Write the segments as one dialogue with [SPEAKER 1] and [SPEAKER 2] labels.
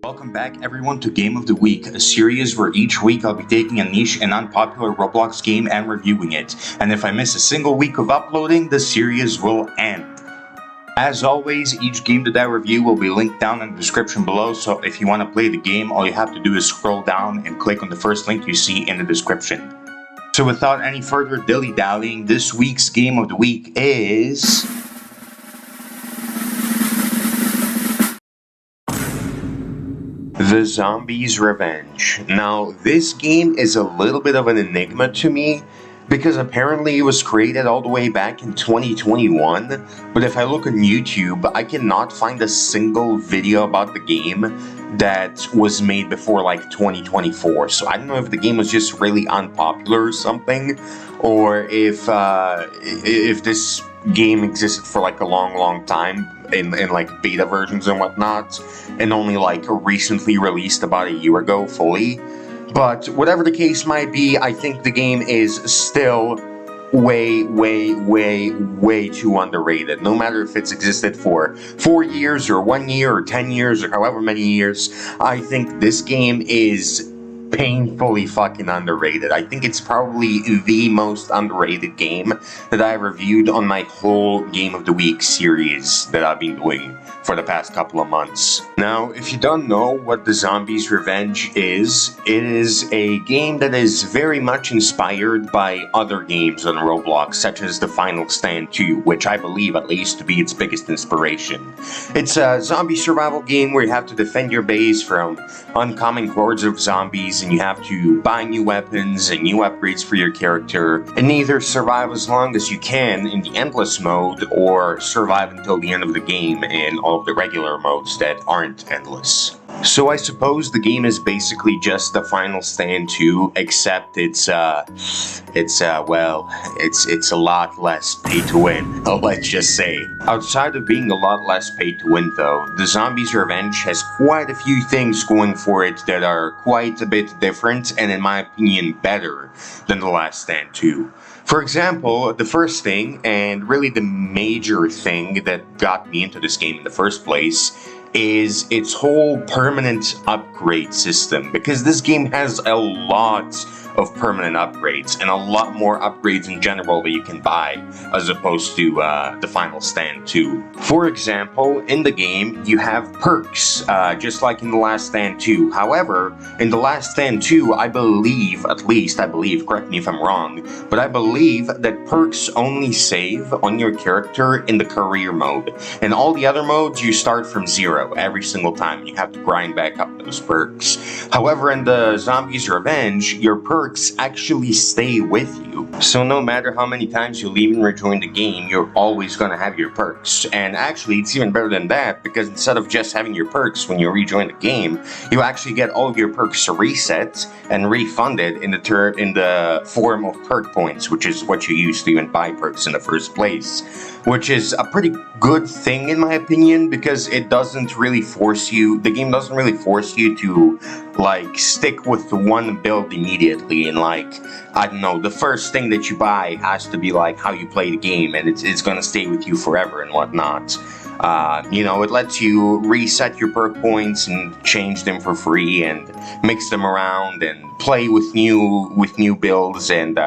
[SPEAKER 1] Welcome back everyone to Game of the Week, a series where each week I'll be taking a niche and unpopular Roblox game and reviewing it. And if I miss a single week of uploading, the series will end. As always, each game that I review will be linked down in the description below, so if you want to play the game, all you have to do is scroll down and click on the first link you see in the description. So without any further dilly-dallying, this week's Game of the Week is... The Zombies' Revenge. Now, this game is a little bit of an enigma to me, because apparently it was created all the way back in 2021, but if I look on YouTube, I cannot find a single video about the game that was made before like 2024, so I don't know if the game was just really unpopular or something, or if this game existed for like a long time in like beta versions and whatnot, and only like recently released about a year ago fully. But whatever the case might be, I think the game is still way too underrated. No matter if it's existed for 4 years or 1 year or 10 years or however many years, I think this game is painfully fucking underrated. I think it's probably the most underrated game that I reviewed on my whole Game of the Week series that I've been doing for the past couple of months. Now, if you don't know what The Zombies' Revenge is, it is a game that is very much inspired by other games on Roblox, such as The Final Stand 2, which I believe at least to be its biggest inspiration. It's a zombie survival game where you have to defend your base from oncoming hordes of zombies, and you have to buy new weapons and new upgrades for your character, and either survive as long as you can in the endless mode, or survive until the end of the game in all of the regular modes that aren't endless. So I suppose the game is basically just The Final Stand 2, except it's a lot less pay to win, let's just say. Outside of being a lot less pay to win though, The Zombies' Revenge has quite a few things going for it that are quite a bit different, and in my opinion better than The Last Stand 2. For example, the first thing, and really the major thing that got me into this game in the first place, is its whole permanent upgrade system, because this game has a lot of permanent upgrades, and a lot more upgrades in general that you can buy, as opposed to The Final Stand 2. For example, in the game, you have perks, just like in The Last Stand 2. However, in The Last Stand 2, I believe, correct me if I'm wrong, but I believe that perks only save on your character in the career mode. In all the other modes, you start from zero every single time. You have to grind back up those perks. However, in The Zombies' Revenge, your perks actually stay with you. So no matter how many times you leave and rejoin the game, you're always gonna have your perks. And actually, it's even better than that, because instead of just having your perks when you rejoin the game, you actually get all of your perks reset and refunded in the form of perk points, which is what you use to even buy perks in the first place. Which is a pretty good thing in my opinion, because it doesn't really force you, the game doesn't really force you to like stick with the one build immediately, and like, I don't know, the first thing that you buy has to be like how you play the game, and it's gonna stay with you forever and whatnot. You know, it lets you reset your perk points and change them for free and mix them around and play with new builds and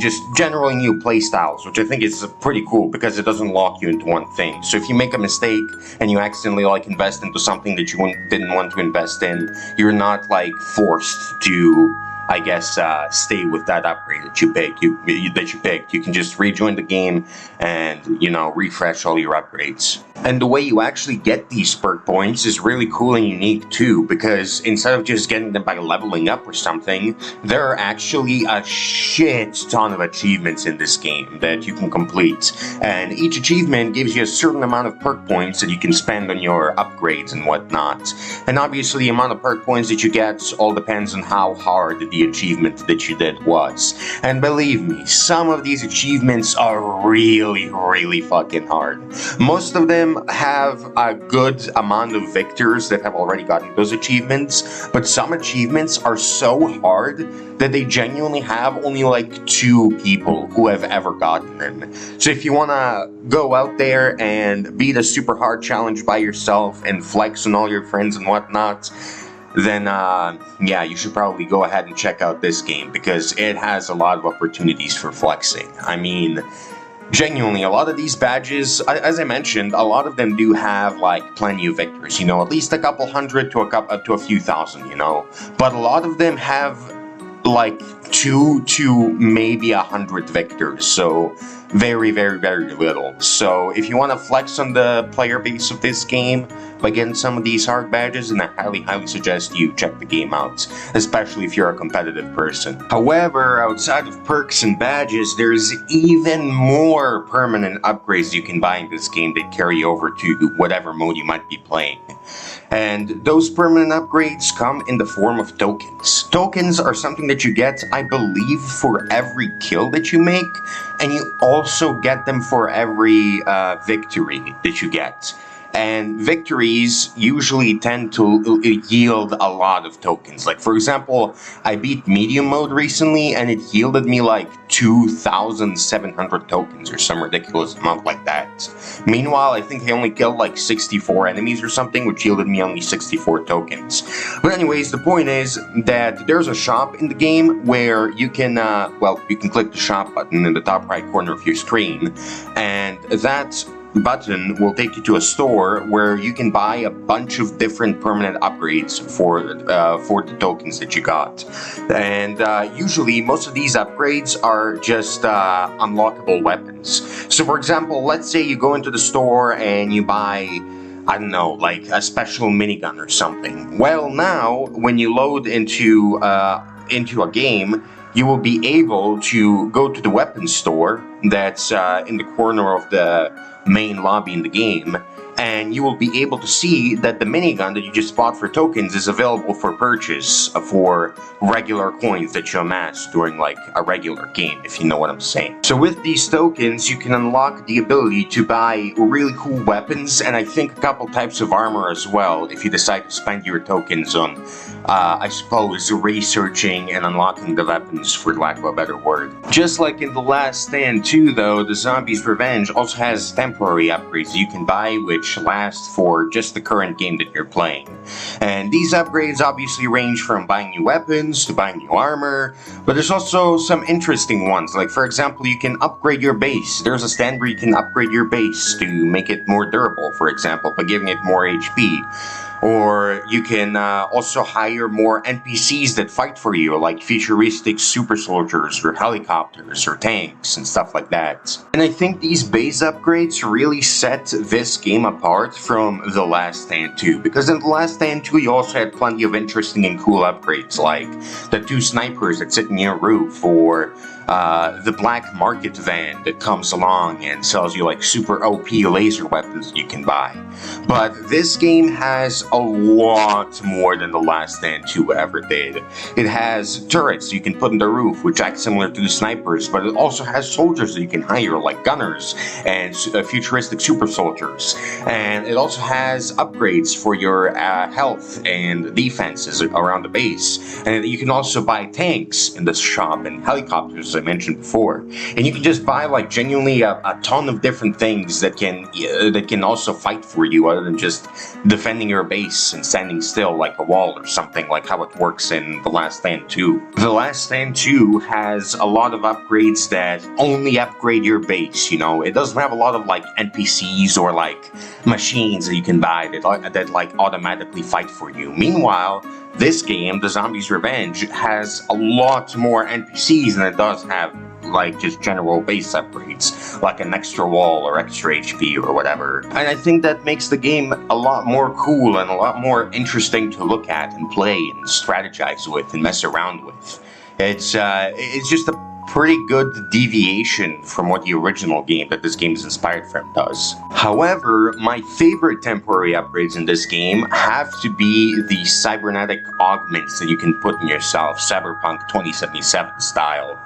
[SPEAKER 1] just generally new playstyles, which I think is pretty cool because it doesn't lock you into one thing. So if you make a mistake and you accidentally like invest into something that you didn't want to invest in, you're not like forced to, I guess, stay with that upgrade that you picked. You can just rejoin the game and, you know, refresh all your upgrades. And the way you actually get these perk points is really cool and unique too, because instead of just getting them by leveling up or something, there are actually a shit ton of achievements in this game that you can complete. And each achievement gives you a certain amount of perk points that you can spend on your upgrades and whatnot. And obviously the amount of perk points that you get all depends on how hard the the achievement that you did was. And believe me, some of these achievements are really, really fucking hard. Most of them have a good amount of victors that have already gotten those achievements, but some achievements are so hard that they genuinely have only like 2 people who have ever gotten them. So if you want to go out there and beat a super hard challenge by yourself and flex on all your friends and whatnot, then yeah, you should probably go ahead and check out this game because it has a lot of opportunities for flexing. I mean, genuinely, a lot of these badges, as I mentioned, a lot of them do have like plenty of victors, you know, at least a couple hundred to a few thousand, you know, but a lot of them have like 2 to maybe 100 victors, so very, very, very little. So if you want to flex on the player base of this game by getting some of these hard badges, then I highly, highly suggest you check the game out, especially if you're a competitive person. However, outside of perks and badges, there's even more permanent upgrades you can buy in this game that carry over to whatever mode you might be playing. And those permanent upgrades come in the form of tokens. Tokens are something that you get, I believe, for every kill that you make, and you also get them for every victory that you get. And victories usually tend to yield a lot of tokens. Like, for example, I beat medium mode recently and it yielded me like 2,700 tokens or some ridiculous amount like that. Meanwhile, I think I only killed like 64 enemies or something, which yielded me only 64 tokens. But anyways, the point is that there's a shop in the game where you can, well, you can click the shop button in the top right corner of your screen, and that button will take you to a store where you can buy a bunch of different permanent upgrades for the tokens that you got. And usually most of these upgrades are just unlockable weapons. So for example, let's say you go into the store and you buy, I don't know, like a special minigun or something. Well, now when you load into a game, you will be able to go to the weapons store that's in the corner of the main lobby in the game, and you will be able to see that the minigun that you just bought for tokens is available for purchase for regular coins that you amass during like a regular game, if you know what I'm saying. So with these tokens, you can unlock the ability to buy really cool weapons, and I think a couple types of armor as well, if you decide to spend your tokens on, I suppose, researching and unlocking the weapons, for lack of a better word. Just like in The Last Stand 2 though, the Zombies Revenge also has temporary upgrades you can buy, which last for just the current game that you're playing. And these upgrades obviously range from buying new weapons to buying new armor, but there's also some interesting ones. Like, for example, you can upgrade your base. There's a stand where you can upgrade your base to make it more durable, for example, by giving it more HP. Or you can also hire more NPCs that fight for you, like futuristic super soldiers or helicopters or tanks and stuff like that. And I think these base upgrades really set this game apart from The Last Stand 2, because in The Last Stand 2 you also had plenty of interesting and cool upgrades, like the 2 snipers that sit in your roof, or the black market van that comes along and sells you like super OP laser weapons you can buy. But this game has a lot more than The Last Stand 2 ever did. It has turrets you can put in the roof, which act similar to the snipers, but it also has soldiers that you can hire, like gunners and futuristic super soldiers. And it also has upgrades for your health and defenses around the base. And you can also buy tanks in this shop and helicopters, as I mentioned before. And you can just buy like genuinely a ton of different things that can also fight for you, other than just defending your base and standing still like a wall or something, like how it works in The Last Stand 2. The Last Stand 2 has a lot of upgrades that only upgrade your base, you know. It doesn't have a lot of like NPCs or like machines that you can buy that like automatically fight for you. Meanwhile, this game, The Zombies Revenge, has a lot more NPCs than it does have like just general base upgrades, like an extra wall or extra HP or whatever. And I think that makes the game a lot more cool and a lot more interesting to look at and play and strategize with and mess around with. It's just a pretty good deviation from what the original game that this game is inspired from does. However, my favorite temporary upgrades in this game have to be the cybernetic augments that you can put in yourself, Cyberpunk 2077 style.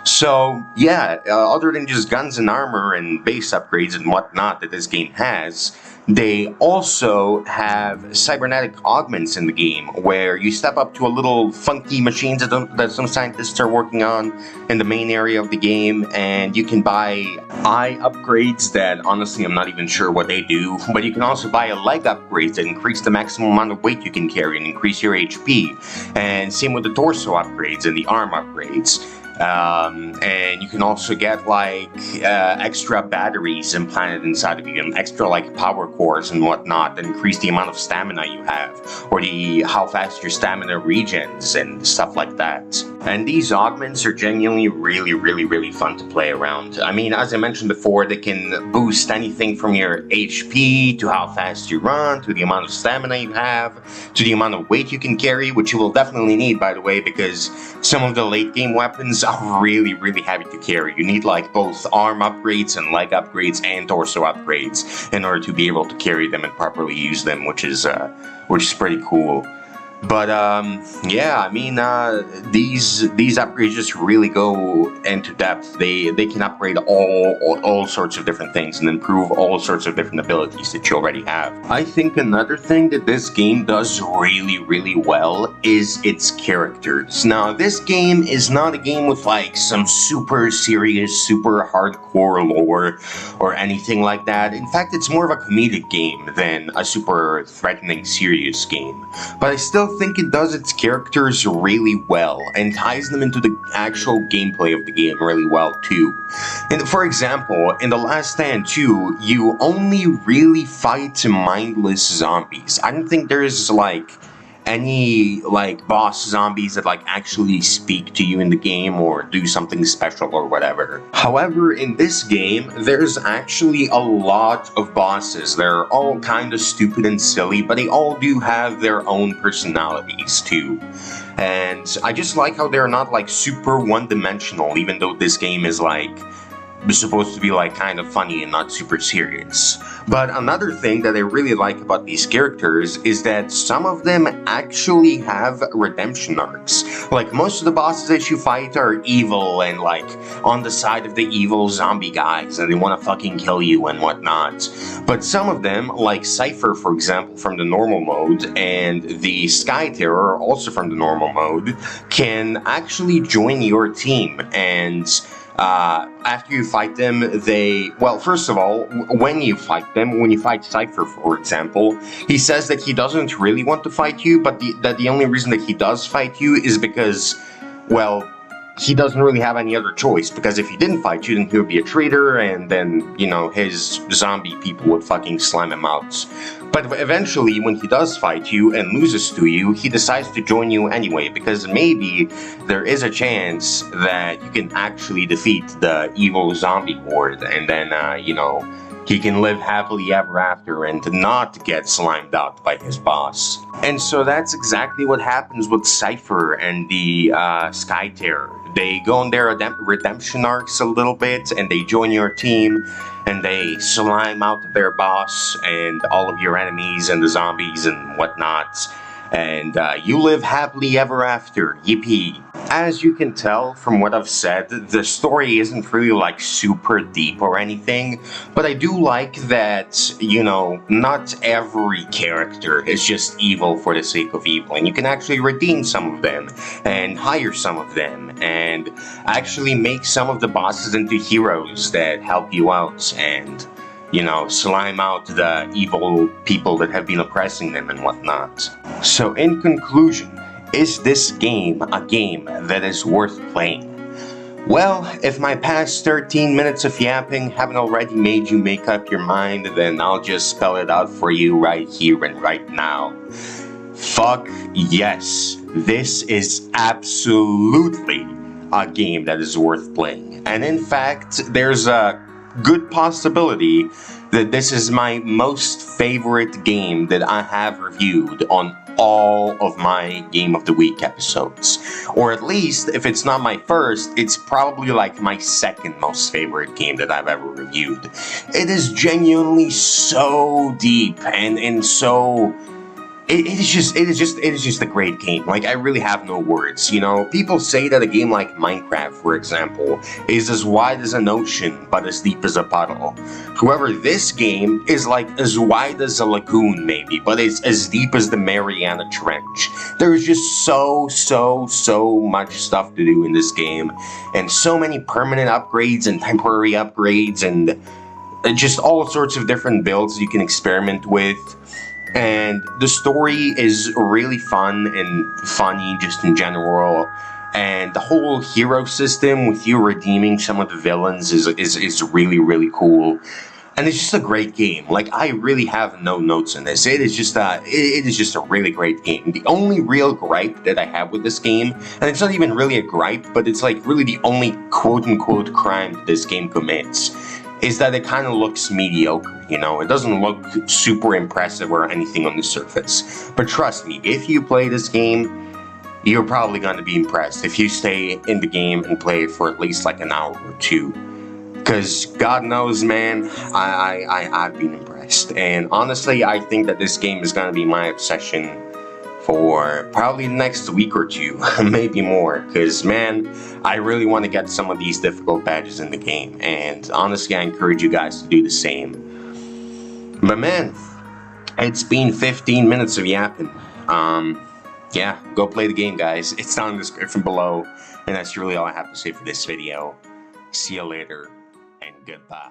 [SPEAKER 1] So, yeah, other than just guns and armor and base upgrades and whatnot that this game has, they also have cybernetic augments in the game where you step up to a little funky machines that some scientists are working on in the main area of the game, and you can buy eye upgrades that honestly I'm not even sure what they do, but you can also buy a leg upgrades that increase the maximum amount of weight you can carry and increase your HP, and same with the torso upgrades and the arm upgrades. And you can also get like extra batteries implanted inside of you, and extra like power cores and whatnot that increase the amount of stamina you have, or how fast your stamina regens and stuff like that. And these augments are genuinely really fun to play around. I mean, as I mentioned before, they can boost anything from your HP to how fast you run, to the amount of stamina you have, to the amount of weight you can carry, which you will definitely need, by the way, because some of the late game weapons are really heavy to carry. You need like both arm upgrades and leg upgrades and torso upgrades in order to be able to carry them and properly use them, which is pretty cool. But yeah, I mean, these upgrades just really go into depth. They can upgrade all sorts of different things and improve all sorts of different abilities that you already have. I think another thing that this game does really well is its characters. Now, this game is not a game with like some super serious, super hardcore lore or anything like that. In fact, it's more of a comedic game than a super threatening, serious game. But I still think it does its characters really well and ties them into the actual gameplay of the game really well too. And for example, in The Last Stand 2, you only really fight mindless zombies. I don't think there's like any like boss zombies that like actually speak to you in the game or do something special or whatever. However, in this game, there's actually a lot of bosses. They're all kind of stupid and silly, but they all do have their own personalities too. And I just like how they're not like super one-dimensional, even though this game is like supposed to be like kind of funny and not super serious. But another thing that I really like about these characters is that some of them actually have redemption arcs. Like most of the bosses that you fight are evil and like on the side of the evil zombie guys and they want to fucking kill you and whatnot. But some of them, like Cypher for example from the normal mode and the Sky Terror also from the normal mode, can actually join your team. And after you fight them, first of all, when you fight Cypher, for example, he says that he doesn't really want to fight you, but that the only reason that he does fight you is because, well, he doesn't really have any other choice, because if he didn't fight you, then he would be a traitor, and then, you know, his zombie people would fucking slam him out. But eventually, when he does fight you and loses to you, he decides to join you anyway, because maybe there is a chance that you can actually defeat the evil zombie horde, and then, you know, he can live happily ever after and not get slimed out by his boss. And so that's exactly what happens with Cypher and the Sky Terror. They go on their redemption arcs a little bit, and they join your team, and they slime out their boss and all of your enemies and the zombies and whatnot. And you live happily ever after. Yippee. As you can tell from what I've said, the story isn't really like super deep or anything, but I do like that, you know, not every character is just evil for the sake of evil, and you can actually redeem some of them and hire some of them and actually make some of the bosses into heroes that help you out and, you know, slime out the evil people that have been oppressing them and whatnot. So in conclusion, is this game a game that is worth playing? Well, if my past 13 minutes of yapping haven't already made you make up your mind, then I'll just spell it out for you right here and right now. Fuck yes, this is absolutely a game that is worth playing. And in fact, there's a good possibility that this is my most favorite game that I have reviewed on all of my Game of the Week episodes. Or at least, if it's not my first, it's probably like my second most favorite game that I've ever reviewed. It is genuinely so deep and so... It is just a great game. Like, I really have no words, you know? People say that a game like Minecraft, for example, is as wide as an ocean, but as deep as a puddle. However, this game is like as wide as a lagoon, maybe, but it's as deep as the Mariana Trench. There's just so much stuff to do in this game, and so many permanent upgrades and temporary upgrades, and just all sorts of different builds you can experiment with. And the story is really fun and funny just in general. And the whole hero system with you redeeming some of the villains is really cool. And it's just a great game. Like, I really have no notes on this. It is just a really great game. The only real gripe that I have with this game, and it's not even really a gripe, but it's like really the only quote-unquote crime that this game commits, is that it kind of looks mediocre, you know? It doesn't look super impressive or anything on the surface. But trust me, if you play this game, you're probably going to be impressed if you stay in the game and play it for at least like an hour or two. Because God knows, man, I've been impressed. And honestly, I think that this game is going to be my obsession for probably the next week or two, maybe more, because man, I really want to get some of these difficult badges in the game, and honestly, I encourage you guys to do the same. But man, it's been 15 minutes of yapping. Yeah, go play the game, guys. It's down in the description below, and that's really all I have to say for this video. See you later, and goodbye.